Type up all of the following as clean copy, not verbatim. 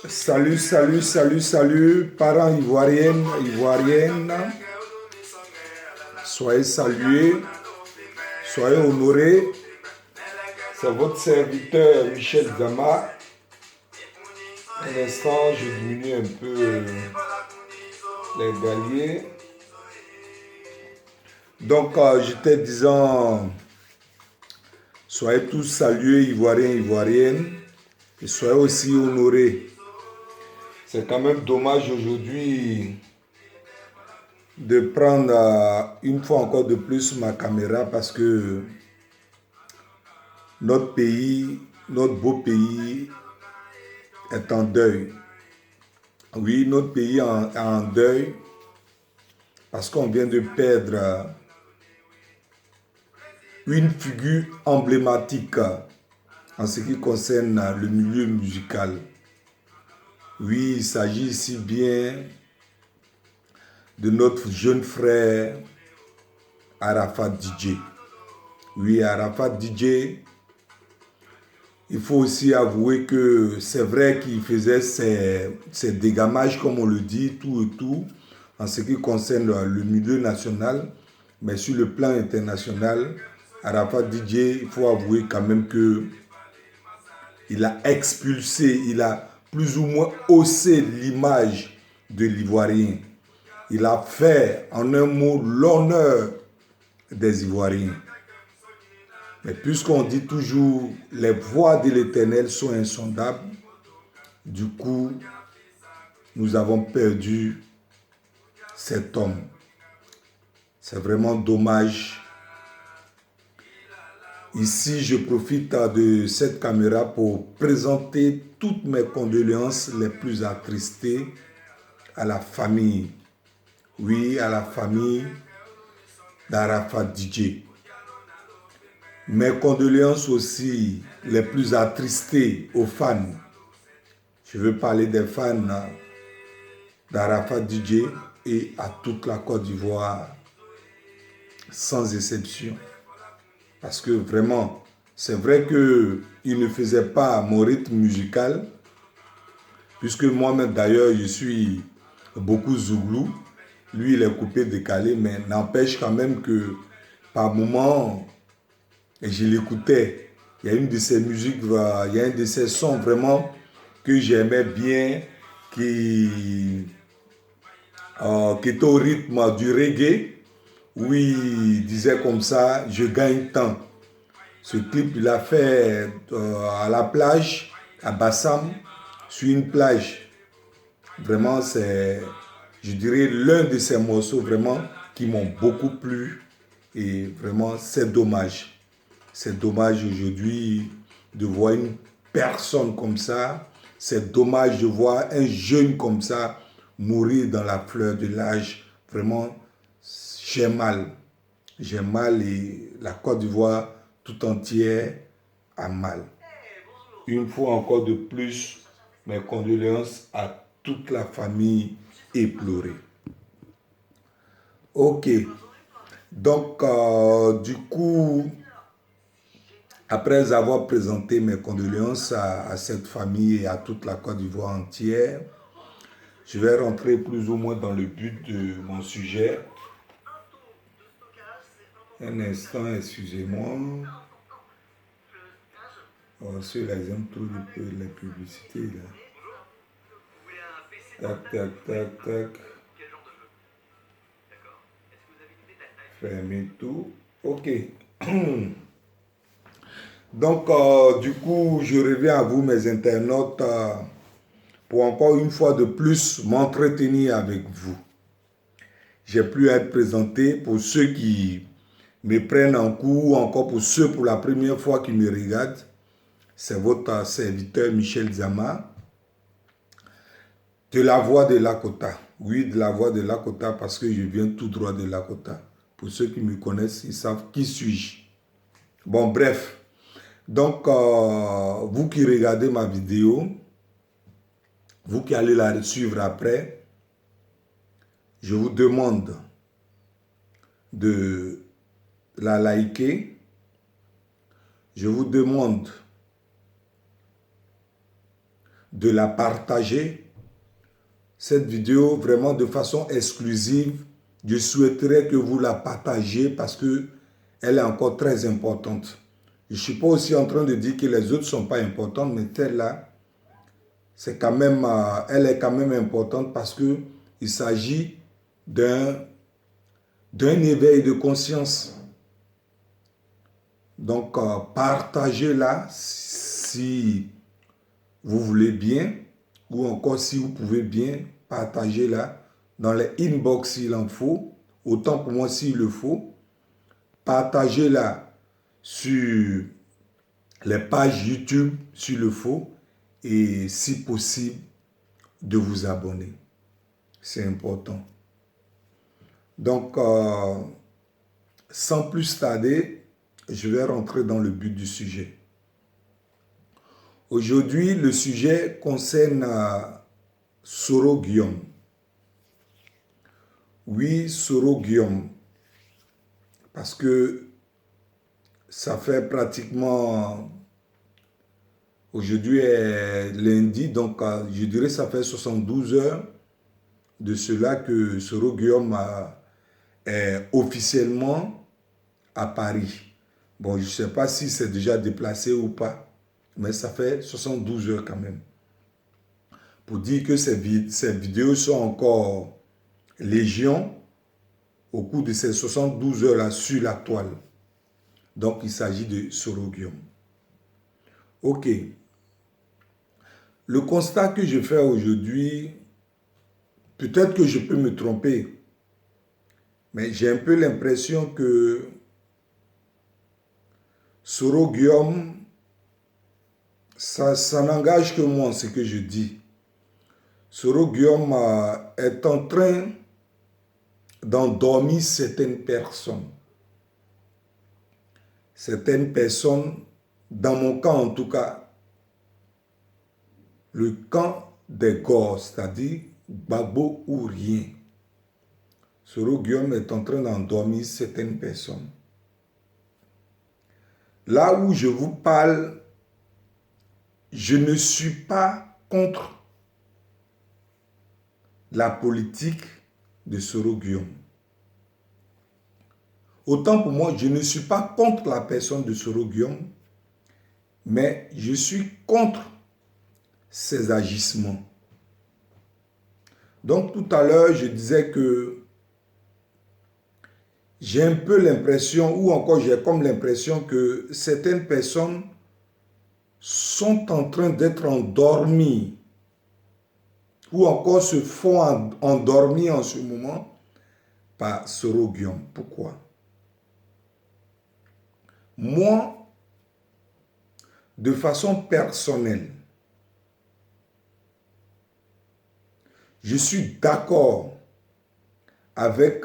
Salut, salut, salut, salut, parents ivoiriennes, ivoiriennes. Soyez salués, soyez honorés. C'est votre serviteur Michel Zama. Un instant, je diminue un peu les galiers. Donc, j'étais disant, soyez tous salués, ivoiriens, ivoiriennes, et soyez aussi honorés. C'est quand même dommage aujourd'hui de prendre une fois encore de plus ma caméra parce que notre pays, notre beau pays est en deuil. Oui, notre pays est en deuil parce qu'on vient de perdre une figure emblématique en ce qui concerne le milieu musical. Oui, il s'agit ici bien de notre jeune frère Arafat DJ. Oui, Arafat DJ, il faut aussi avouer que c'est vrai qu'il faisait ses dégamages, comme on le dit, tout et tout, en ce qui concerne le milieu national, mais sur le plan international, Arafat DJ, il faut avouer quand même que il a expulsé, il a plus ou moins haussé l'image de l'Ivoirien. Il a fait, en un mot, l'honneur des Ivoiriens. Mais puisqu'on dit toujours, les voies de l'Éternel sont insondables, du coup, nous avons perdu cet homme. C'est vraiment dommage. Ici, je profite de cette caméra pour présenter toutes mes condoléances les plus attristées à la famille. Oui, à la famille d'Arafat DJ. Mes condoléances aussi les plus attristées aux fans. Je veux parler des fans d'Arafat DJ et à toute la Côte d'Ivoire, sans exception. Parce que vraiment, c'est vrai qu'il ne faisait pas mon rythme musical, puisque moi-même d'ailleurs, je suis beaucoup zouglou. Lui, il est coupé, décalé, mais n'empêche quand même que par moments, je l'écoutais. Il y a une de ses musiques, il y a un de ses sons vraiment que j'aimais bien, qui était au rythme du reggae, où il disait comme ça, je gagne temps. Ce clip, il l'a fait à la plage, à Bassam, sur une plage. Vraiment, c'est, je dirais, l'un de ces morceaux vraiment qui m'ont beaucoup plu. Et vraiment, c'est dommage. C'est dommage aujourd'hui de voir une personne comme ça. C'est dommage de voir un jeune comme ça mourir dans la fleur de l'âge. Vraiment, j'ai mal. J'ai mal et la Côte d'Ivoire tout entière a mal. Une fois encore de plus, mes condoléances à toute la famille éplorée. Ok. Donc, du coup, après avoir présenté mes condoléances à cette famille et à toute la Côte d'Ivoire entière, je vais rentrer plus ou moins dans le but de mon sujet. Un instant, excusez-moi. Oh, ceux-là, ils aiment trop les publicités, là. Tac, tac, tac, tac. Fermez tout. Ok. Donc, du coup, je reviens à vous, mes internautes, pour encore une fois de plus m'entretenir avec vous. J'ai plus à être présenté pour ceux qui me prennent en cours, ou encore pour ceux pour la première fois qui me regardent. C'est votre serviteur Michel Zama, de la voix de Lakota. Oui, de la voix de Lakota, parce que je viens tout droit de Lakota. Pour ceux qui me connaissent, ils savent qui suis-je. Bon, bref. Donc, vous qui regardez ma vidéo, vous qui allez la suivre après, je vous demande de la liker. Je vous demande de la partager. Cette vidéo, vraiment de façon exclusive, je souhaiterais que vous la partagiez parce qu'elle est encore très importante. Je ne suis pas aussi en train de dire que les autres ne sont pas importantes, mais celle-là, c'est quand même, elle est quand même importante parce qu'il s'agit d'un éveil de conscience. Donc, partagez-la si vous voulez bien, ou encore si vous pouvez bien, partagez-la dans les inbox s'il en faut, autant pour moi s'il le faut. Partagez-la sur les pages YouTube s'il le faut, et si possible, de vous abonner. C'est important. Donc, sans plus tarder, je vais rentrer dans le but du sujet. Aujourd'hui, le sujet concerne Soro Guillaume. Oui, Soro Guillaume. Parce que ça fait pratiquement... Aujourd'hui est lundi, donc je dirais que ça fait 72 heures de cela que Soro Guillaume est officiellement à Paris. Bon, je ne sais pas si c'est déjà déplacé ou pas, mais ça fait 72 heures quand même. Pour dire que ces vidéos sont encore légion au cours de ces 72 heures-là sur la toile. Donc, il s'agit de Soro Guillaume. Ok. Le constat que je fais aujourd'hui, peut-être que je peux me tromper, mais j'ai un peu l'impression que Soro Guillaume, ça n'engage que moi, ce que je dis. Soro Guillaume est en train d'endormir certaines personnes. Certaines personnes, dans mon camp en tout cas, le camp des gosses, c'est-à-dire Gbagbo ou rien. Soro Guillaume est en train d'endormir certaines personnes. Là où je vous parle, je ne suis pas contre la politique de Soro Guillaume. Autant pour moi, je ne suis pas contre la personne de Soro Guillaume, mais je suis contre ses agissements. Donc tout à l'heure, je disais que j'ai un peu l'impression, ou encore j'ai comme l'impression que certaines personnes sont en train d'être endormies, ou encore se font endormir en ce moment par Soro Guillaume. Pourquoi? Moi, de façon personnelle, je suis d'accord avec,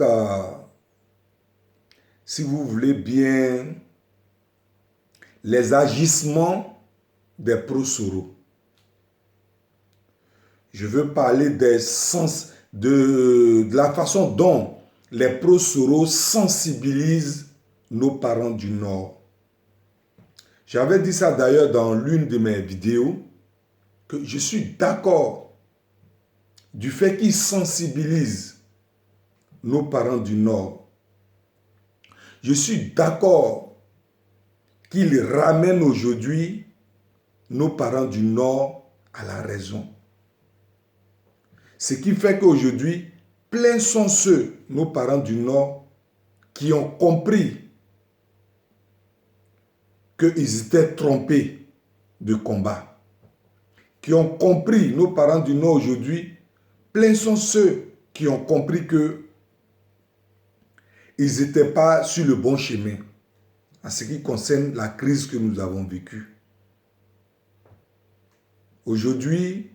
si vous voulez bien, les agissements des pro-Soro. Je veux parler de la façon dont les pro-Soro sensibilisent nos parents du Nord. J'avais dit ça d'ailleurs dans l'une de mes vidéos, que je suis d'accord du fait qu'ils sensibilisent nos parents du Nord. Je suis d'accord qu'ils ramènent aujourd'hui nos parents du Nord à la raison. Ce qui fait qu'aujourd'hui, plein sont ceux, nos parents du Nord, qui ont compris qu'ils étaient trompés de combat, qui ont compris, nos parents du Nord aujourd'hui, plein sont ceux qui ont compris que ils n'étaient pas sur le bon chemin en ce qui concerne la crise que nous avons vécue. Aujourd'hui,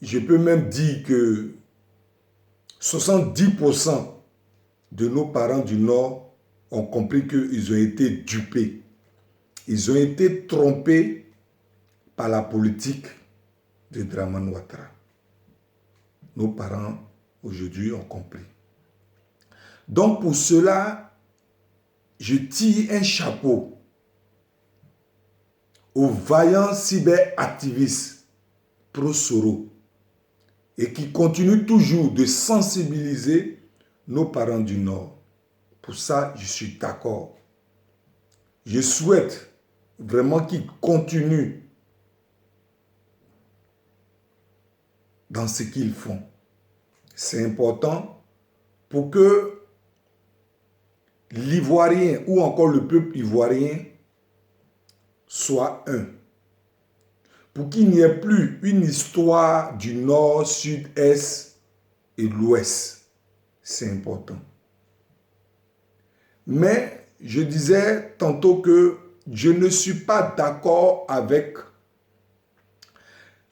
je peux même dire que 70% de nos parents du Nord ont compris qu'ils ont été dupés. Ils ont été trompés par la politique de Dramane Ouattara. Nos parents aujourd'hui ont compris. Donc pour cela, je tire un chapeau aux vaillants cyberactivistes pro-Soro et qui continuent toujours de sensibiliser nos parents du Nord. Pour ça, je suis d'accord. Je souhaite vraiment qu'ils continuent dans ce qu'ils font. C'est important pour que l'Ivoirien ou encore le peuple ivoirien soit un. Pour qu'il n'y ait plus une histoire du Nord, Sud, Est et l'Ouest. C'est important. Mais je disais tantôt que je ne suis pas d'accord avec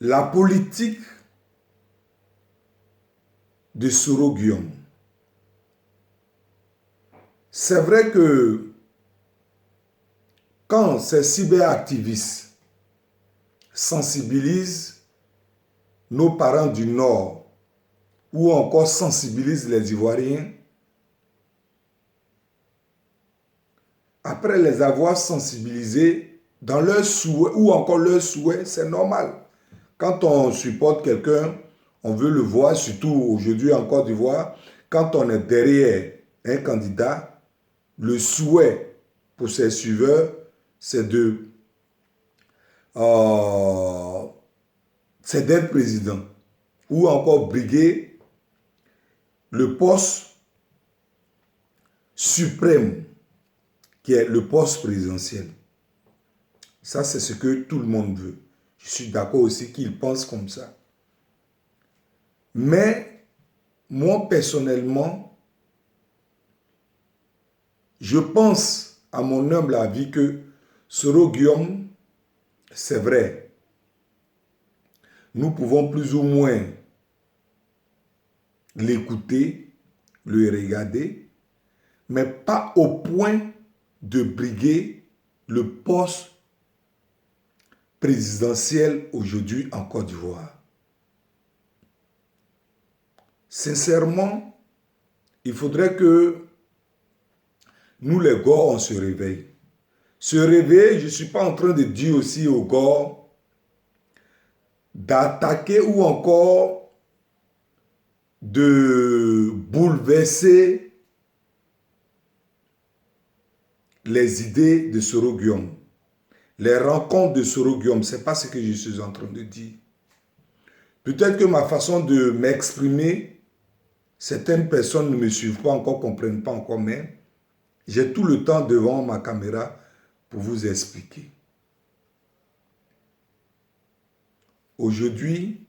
la politique de Soro Guillaume. C'est vrai que quand ces cyberactivistes sensibilisent nos parents du Nord ou encore sensibilisent les Ivoiriens, après les avoir sensibilisés dans leurs souhaits ou encore leurs souhaits, c'est normal. Quand on supporte quelqu'un, on veut le voir, surtout aujourd'hui en Côte d'Ivoire, quand on est derrière un candidat, le souhait pour ses suiveurs, c'est d'être président ou encore briguer le poste suprême qui est le poste présidentiel. Ça, c'est ce que tout le monde veut. Je suis d'accord aussi qu'ils pensent comme ça. Mais moi, personnellement, je pense, à mon humble avis, que Soro Guillaume, c'est vrai. Nous pouvons plus ou moins l'écouter, le regarder, mais pas au point de briguer le poste présidentiel aujourd'hui en Côte d'Ivoire. Sincèrement, il faudrait que nous les Gors, on se réveille. Se réveiller, je ne suis pas en train de dire aussi aux Gors d'attaquer ou encore de bouleverser les idées de Soro Guillaume. Les rencontres de Soro Guillaume, ce n'est pas ce que je suis en train de dire. Peut-être que ma façon de m'exprimer, certaines personnes ne me suivent pas encore, ne comprennent pas encore, mais j'ai tout le temps devant ma caméra pour vous expliquer. Aujourd'hui,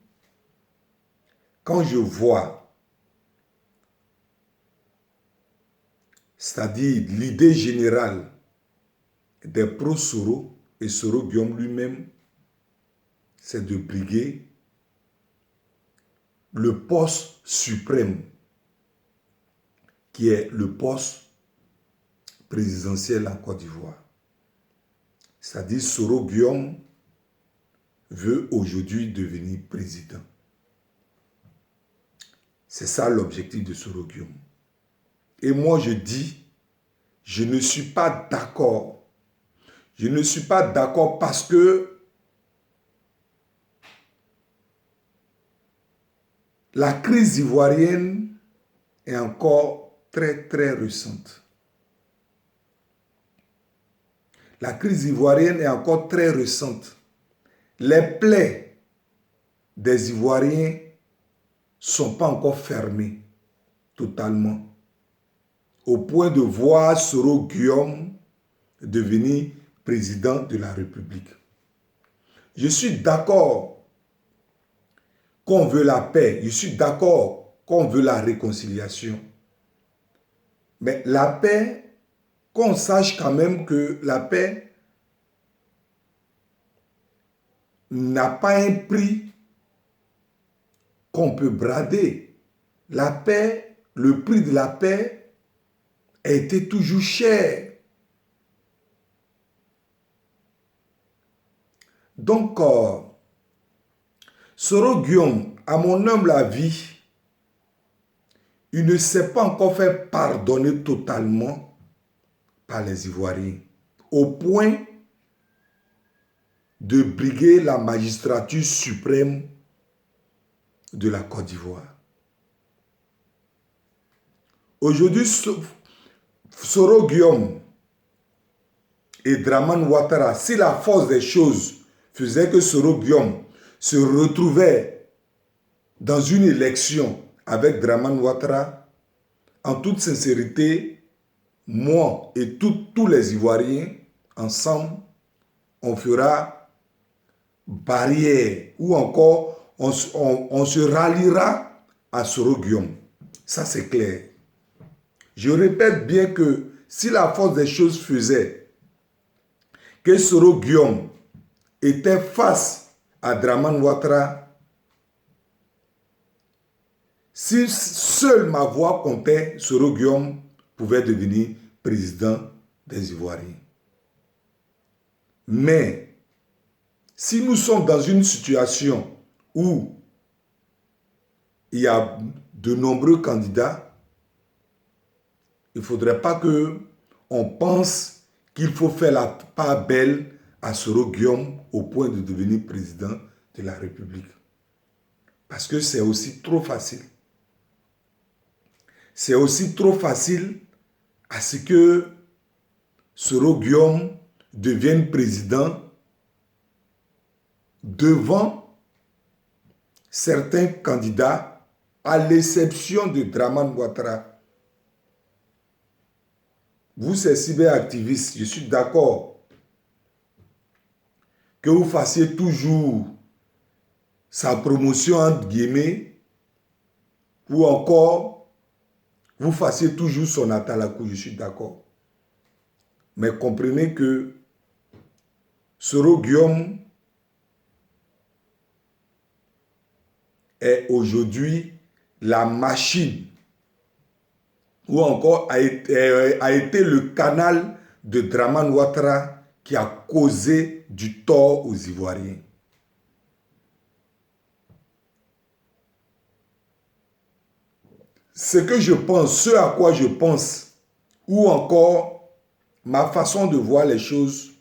quand je vois, c'est-à-dire l'idée générale des pro-Soro et Soro Guillaume lui-même, c'est de briguer le poste suprême qui est le poste présidentiel en Côte d'Ivoire. C'est-à-dire Soro Guillaume veut aujourd'hui devenir président. C'est ça l'objectif de Soro Guillaume. Et moi je dis, je ne suis pas d'accord. Je ne suis pas d'accord parce que la crise ivoirienne est encore très très récente. La crise ivoirienne est encore très récente. Les plaies des Ivoiriens ne sont pas encore fermées totalement. Au point de voir Soro Guillaume devenir président de la République. Je suis d'accord qu'on veut la paix, je suis d'accord qu'on veut la réconciliation. Mais la paix, qu'on sache quand même que la paix n'a pas un prix qu'on peut brader. La paix, le prix de la paix a été toujours cher. Donc, Soro Guillaume, à mon humble avis, il ne s'est pas encore fait pardonner totalement par les Ivoiriens, au point de briguer la magistrature suprême de la Côte d'Ivoire. Aujourd'hui, Soro Guillaume et Dramane Ouattara, si la force des choses faisait que Soro Guillaume se retrouvait dans une élection avec Dramane Ouattara, en toute sincérité, moi et tous les Ivoiriens, ensemble, on fera barrière ou encore on se ralliera à Soro Guillaume. Ça, c'est clair. Je répète bien que si la force des choses faisait que Soro Guillaume était face à Dramane Ouattara, si seule ma voix comptait, Soro Guillaume pouvait devenir président des Ivoiriens. Mais si nous sommes dans une situation où il y a de nombreux candidats, il ne faudrait pas qu'on pense qu'il faut faire la part belle à Soro Guillaume au point de devenir président de la République. Parce que c'est aussi trop facile. C'est aussi trop facile à ce que Soro Guillaume devienne président devant certains candidats, à l'exception de Dramane Ouattara. Vous, ces cyberactivistes, je suis d'accord que vous fassiez toujours sa promotion entre guillemets ou encore vous fassiez toujours son atalakou, je suis d'accord. Mais comprenez que Soro Guillaume est aujourd'hui la machine ou encore a été le canal de Dramane Ouattara qui a causé du tort aux Ivoiriens. Ce que je pense, ce à quoi je pense, ou encore ma façon de voir les choses,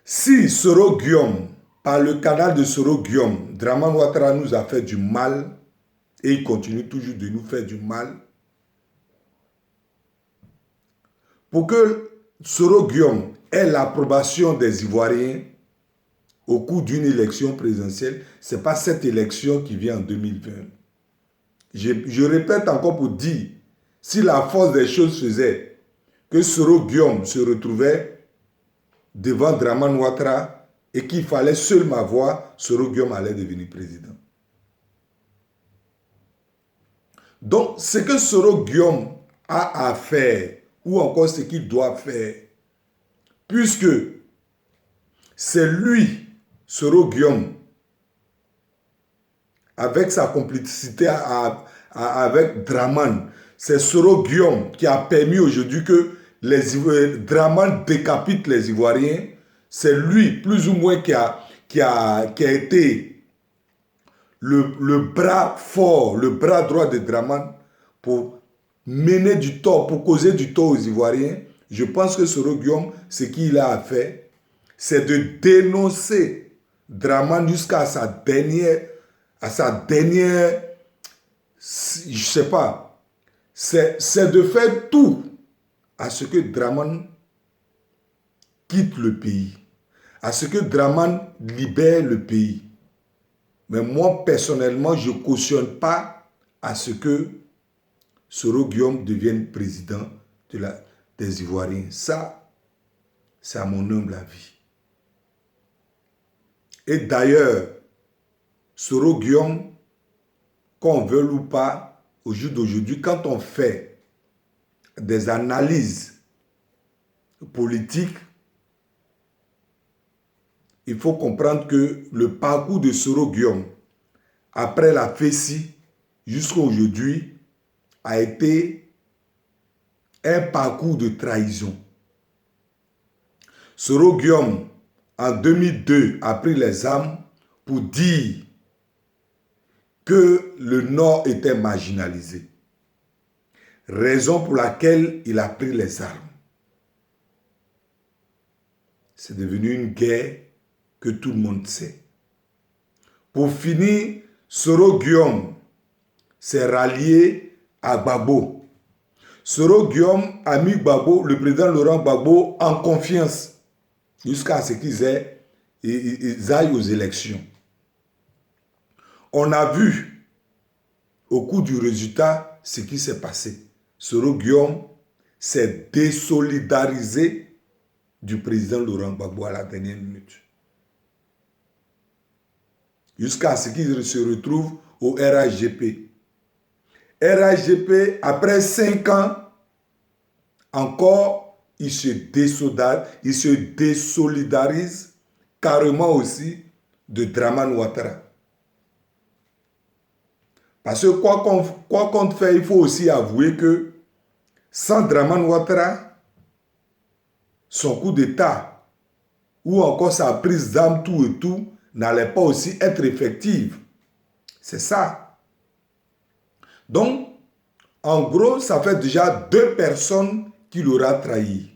si Soro Guillaume, par le canal de Soro Guillaume, Dramane Ouattara nous a fait du mal, et il continue toujours de nous faire du mal, pour que Soro Guillaume ait l'approbation des Ivoiriens au cours d'une élection présidentielle, ce n'est pas cette élection qui vient en 2020. Je répète encore pour dire, si la force des choses faisait que Soro Guillaume se retrouvait devant Dramane Ouattara et qu'il fallait seul ma voix, Soro Guillaume allait devenir président. Donc, ce que Soro Guillaume a à faire, ou encore ce qu'il doit faire, puisque c'est lui, Soro Guillaume, avec sa complicité avec Dramane, c'est Soro Guillaume qui a permis aujourd'hui que Dramane décapite les Ivoiriens. C'est lui, plus ou moins, qui a été le bras fort, le bras droit de Dramane pour mener du tort, pour causer du tort aux Ivoiriens. Je pense que Soro Guillaume, ce qu'il a à faire, c'est de dénoncer Dramane jusqu'à sa dernière, je sais pas, c'est de faire tout à ce que Dramane quitte le pays, à ce que Dramane libère le pays. Mais moi, personnellement, je ne cautionne pas à ce que Soro Guillaume devienne président des Ivoiriens. Ça, C'est à mon humble avis. Et d'ailleurs, Soro Guillaume, qu'on veuille ou pas, au jour d'aujourd'hui, quand on fait des analyses politiques, il faut comprendre que le parcours de Soro Guillaume, après la FESI jusqu'à aujourd'hui, a été un parcours de trahison. Soro Guillaume, en 2002, a pris les armes pour dire que le Nord était marginalisé. Raison pour laquelle il a pris les armes. C'est devenu une guerre que tout le monde sait. Pour finir, Soro Guillaume s'est rallié à Gbagbo. Soro Guillaume a mis Gbagbo, le président Laurent Gbagbo, en confiance jusqu'à ce qu'ils aillent aux élections. On a vu au cours du résultat ce qui s'est passé. Soro Guillaume s'est désolidarisé du président Laurent Gbagbo à la dernière minute. Jusqu'à ce qu'il se retrouve au RHGP. RHGP, après 5 ans, encore, il se désolidarise carrément aussi de Dramane Ouattara. Parce que quoi qu'on fait, il faut aussi avouer que sans Dramane Ouattara, son coup d'État ou encore sa prise d'armes, tout et tout, n'allait pas aussi être effective. C'est ça. Donc, en gros, ça fait déjà 2 personnes qu'il aura trahi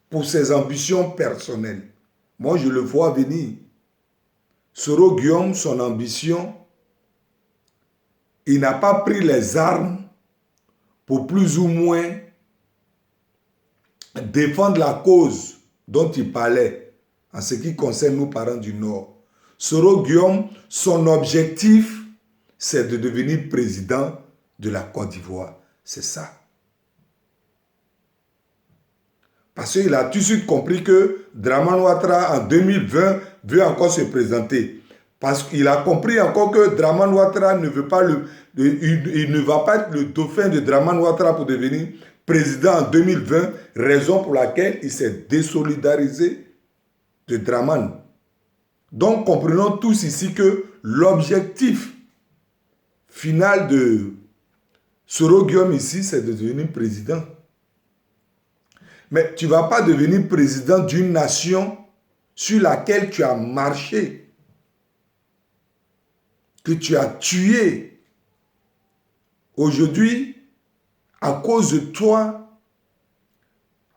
pour ses ambitions personnelles. Moi, je le vois venir. Soro Guillaume, son ambition, il n'a pas pris les armes pour plus ou moins défendre la cause dont il parlait en ce qui concerne nos parents du Nord. Soro Guillaume, son objectif, c'est de devenir président de la Côte d'Ivoire. C'est ça. Parce qu'il a tout de suite compris que Dramane Ouattara, en 2020, veut encore se présenter. Parce qu'il a compris encore que Dramane Ouattara ne veut pas il ne va pas être le dauphin de Dramane Ouattara pour devenir président en 2020, raison pour laquelle il s'est désolidarisé de Dramane. Donc, comprenons tous ici que l'objectif final de Soro Guillaume ici, c'est de devenir président. Mais tu ne vas pas devenir président d'une nation sur laquelle tu as marché, que tu as tué. Aujourd'hui, à cause de toi,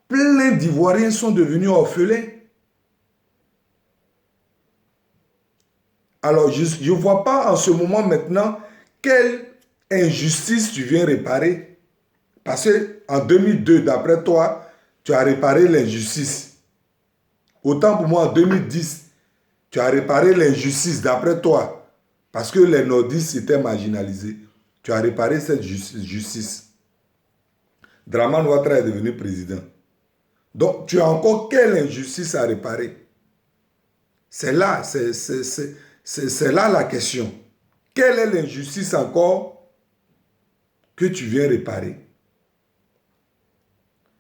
plein d'Ivoiriens sont devenus orphelins. Alors, je ne vois pas en ce moment maintenant quelle injustice tu viens réparer. Parce qu'en 2002, d'après toi, tu as réparé l'injustice. Autant pour moi, en 2010, tu as réparé l'injustice d'après toi. Parce que les nordistes étaient marginalisés. Tu as réparé cette justice. Dramane Ouattara est devenu président. Donc, tu as encore quelle injustice à réparer? C'est là, c'est là la question. Quelle est l'injustice encore que tu viens réparer?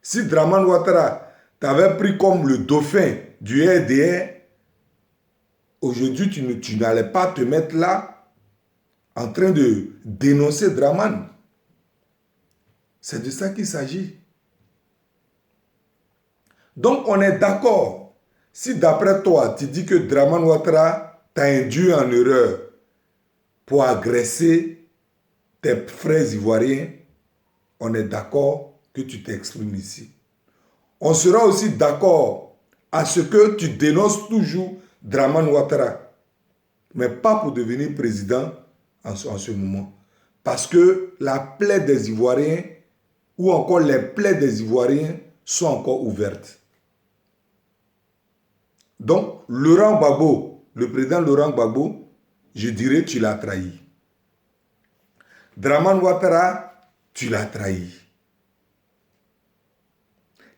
Si Dramane Ouattara t'avait pris comme le dauphin du RDR, aujourd'hui, tu n'allais pas te mettre là en train de dénoncer Dramane. C'est de ça qu'il s'agit. Donc, on est d'accord. Si d'après toi, tu dis que Dramane Ouattara t'a induit en erreur pour agresser tes frères ivoiriens, on est d'accord que tu t'exprimes ici. On sera aussi d'accord à ce que tu dénonces toujours Dramane Ouattara, mais pas pour devenir président en ce moment. Parce que la plaie des Ivoiriens ou encore les plaies des Ivoiriens sont encore ouvertes. Donc, Laurent Gbagbo, le président Laurent Gbagbo, je dirais tu l'as trahi. Dramane Ouattara, tu l'as trahi.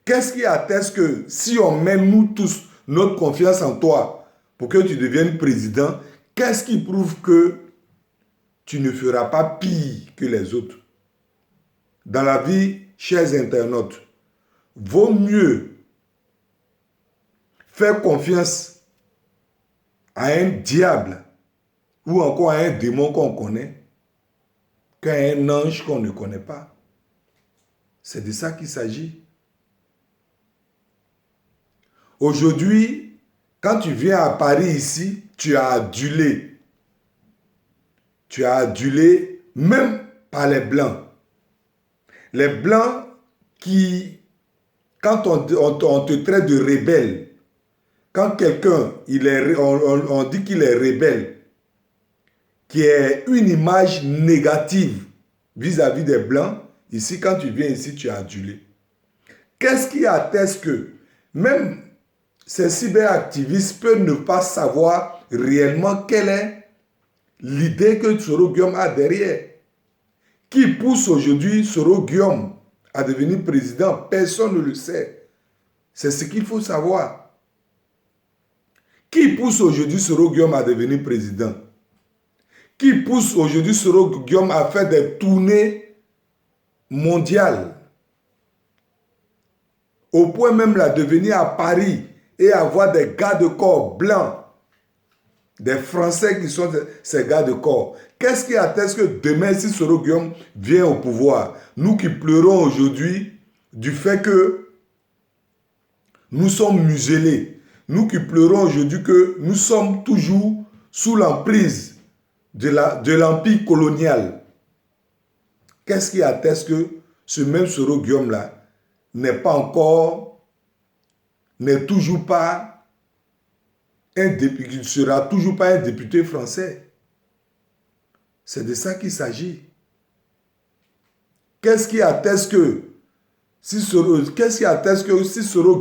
Qu'est-ce qui atteste que si on met nous tous notre confiance en toi pour que tu deviennes président, qu'est-ce qui prouve que tu ne feras pas pire que les autres? Dans la vie, chers internautes, vaut mieux faire confiance à un diable ou encore à un démon qu'on connaît qu'à un ange qu'on ne connaît pas. C'est de ça qu'il s'agit. Aujourd'hui, quand tu viens à Paris ici, tu as adulé. Tu as adulé même par les Blancs. Les Blancs qui, quand on te traite de rebelle, quand quelqu'un, on dit qu'il est rebelle, qui est une image négative vis-à-vis des Blancs, ici, quand tu viens ici, tu es adulé. Qu'est-ce qui atteste que même ces cyberactivistes peuvent ne pas savoir réellement quelle est l'idée que Soro Guillaume a derrière? Qui pousse aujourd'hui Soro Guillaume à devenir président? Personne ne le sait. C'est ce qu'il faut savoir. Qui pousse aujourd'hui Soro Guillaume à devenir président? Qui pousse aujourd'hui Soro Guillaume à faire des tournées mondiales? Au point même là de venir à Paris et avoir des gardes corps blancs, des Français qui sont ces gardes corps. Qu'est-ce qui atteste que demain, si Soro Guillaume vient au pouvoir, nous qui pleurons aujourd'hui du fait que nous sommes muselés, nous qui pleurons aujourd'hui que nous sommes toujours sous l'emprise de l'empire colonial, qu'est-ce qui atteste que ce même Soro Guillaume-là n'est toujours pas un député, il ne sera toujours pas un député français? C'est de ça qu'il s'agit. Qu'est-ce qui atteste que si Soro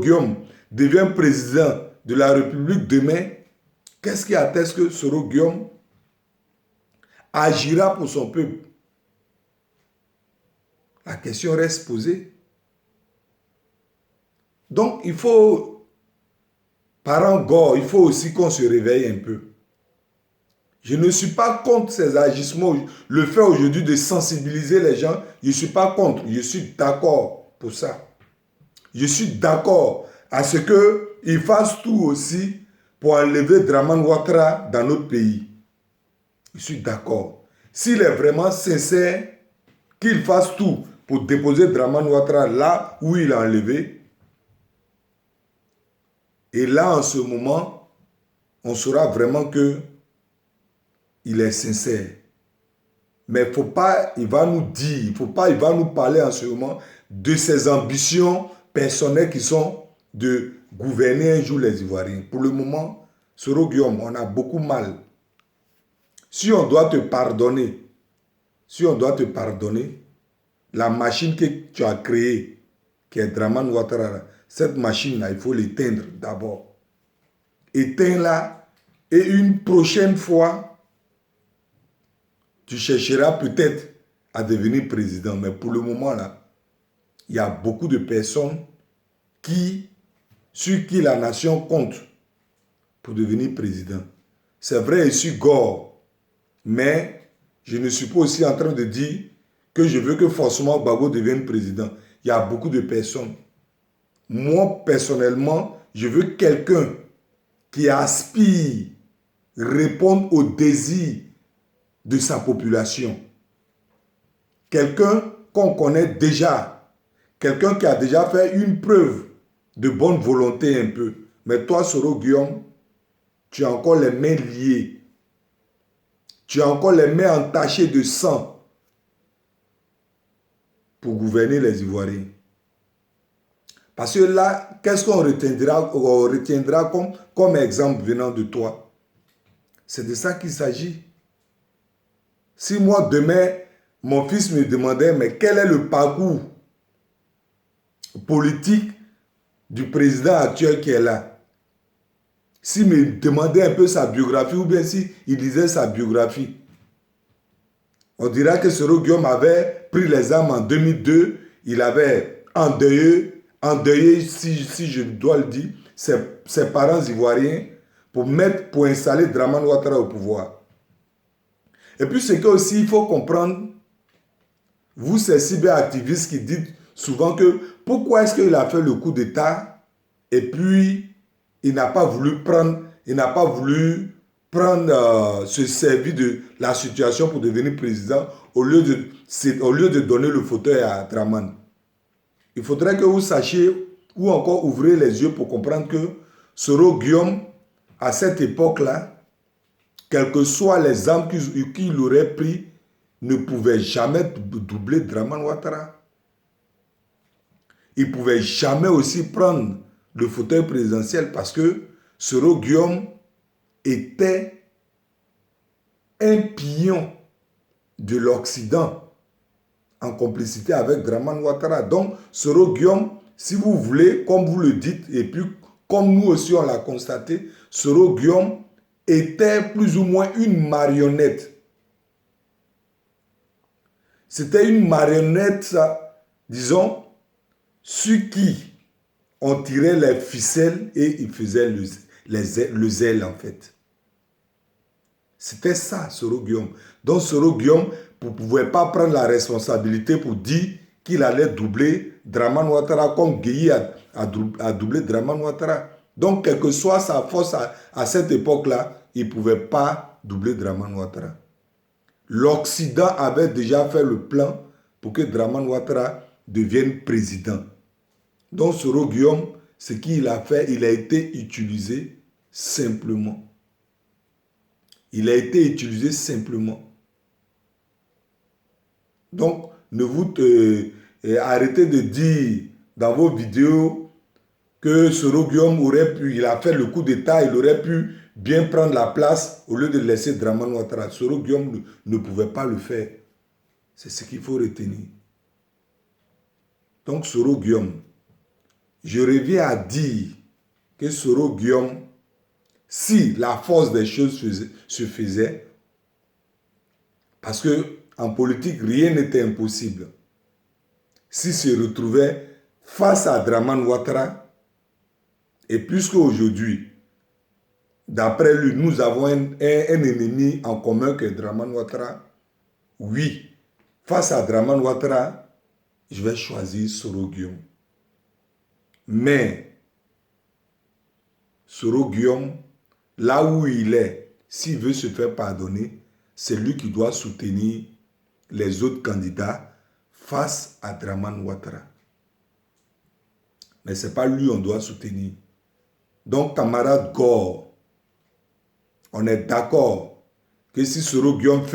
Guillaume devient président de la République demain, qu'est-ce qui atteste que Soro Guillaume agira pour son peuple? La question reste posée. Donc, il faut, parents gore, il faut aussi qu'on se réveille un peu. Je ne suis pas contre ces agissements. Le fait aujourd'hui de sensibiliser les gens, je ne suis pas contre. Je suis d'accord pour ça. Je suis d'accord à ce qu'ils fassent tout aussi pour enlever Draman Ouattara dans notre pays. Je suis d'accord. S'il est vraiment sincère, qu'il fasse tout pour déposer Draman Ouattara là où il a enlevé. Et là, en ce moment, on saura vraiment que il est sincère. Mais il faut pas, il va nous dire, il va nous parler en ce moment de ses ambitions personnelles qui sont de gouverner un jour les Ivoiriens. Pour le moment, Soro Guillaume, on a beaucoup mal. Si on doit te pardonner, la machine que tu as créée, qui est Draman Ouattara, cette machine-là, il faut l'éteindre d'abord. Éteins-la et une prochaine fois, tu chercheras peut-être à devenir président. Mais pour le moment, là, il y a beaucoup de personnes sur qui la nation compte pour devenir président. C'est vrai, je suis gore, mais je ne suis pas aussi en train de dire que je veux que forcément Gbagbo devienne président. Il y a beaucoup de personnes. Moi, personnellement, je veux quelqu'un qui aspire répondre aux désirs de sa population. Quelqu'un qu'on connaît déjà. Quelqu'un qui a déjà fait une preuve de bonne volonté un peu. Mais toi, Soro Guillaume, tu as encore les mains liées. Tu as encore les mains entachées de sang pour gouverner les Ivoiriens. Parce que là, qu'est-ce qu'on retiendra comme exemple venant de toi? C'est de ça qu'il s'agit. Si moi, demain, mon fils me demandait, mais quel est le parcours politique du président actuel qui est là? S'il me demandait un peu sa biographie, ou bien s'il disait sa biographie, on dira que Soro Guillaume avait pris les armes en 2002, il avait endeuillé endeuillé, si je dois le dire, ses parents ivoiriens pour installer Dramane Ouattara au pouvoir. Et puis c'est que aussi il faut comprendre, vous ces cyberactivistes qui dites souvent que pourquoi est-ce qu'il a fait le coup d'État et puis il n'a pas voulu prendre, se servir de la situation pour devenir président au lieu de donner le fauteuil à Dramane. Il faudrait que vous sachiez ou encore ouvrez les yeux pour comprendre que Soro Guillaume, à cette époque-là, quelles que soient les armes qu'il aurait pris, ne pouvait jamais doubler Dramane Ouattara. Il ne pouvait jamais aussi prendre le fauteuil présidentiel parce que Soro Guillaume était un pion de l'Occident en complicité avec Dramane Ouattara. Donc, Soro Guillaume, si vous voulez, comme vous le dites, et puis comme nous aussi on l'a constaté, Soro Guillaume était plus ou moins une marionnette. C'était une marionnette, disons, sur qui on tirait les ficelles et il faisait le zèle en fait. C'était ça, Soro Guillaume. Donc Soro Guillaume ne pouvait pas prendre la responsabilité pour dire qu'il allait doubler Dramane Ouattara comme Gueye a doublé Dramane Ouattara. Donc, quelle que soit sa force à cette époque-là, il ne pouvait pas doubler Dramane Ouattara. L'Occident avait déjà fait le plan pour que Dramane Ouattara devienne président. Donc, Soro Guillaume, ce qu'il a fait, il a été utilisé simplement. Il a été utilisé simplement. Donc, arrêtez de dire dans vos vidéos que Soro Guillaume il a fait le coup d'État, il aurait pu bien prendre la place au lieu de laisser Dramane Ouattara. Soro Guillaume ne pouvait pas le faire. C'est ce qu'il faut retenir. Donc, Soro Guillaume, je reviens à dire que Soro Guillaume, si la force des choses se faisait, parce qu'en politique, rien n'était impossible. S'il se retrouvait face à Dramane Ouattara, et puisque aujourd'hui, d'après lui, nous avons un ennemi en commun que Dramane Ouattara, oui, face à Dramane Ouattara, je vais choisir Soro Guillaume. Mais Soro Guillaume, là où il est, s'il veut se faire pardonner, c'est lui qui doit soutenir les autres candidats face à Dramane Ouattara. Mais ce n'est pas lui qu'on doit soutenir. Donc, camarade Gore, on est d'accord que si Soro Guillaume fait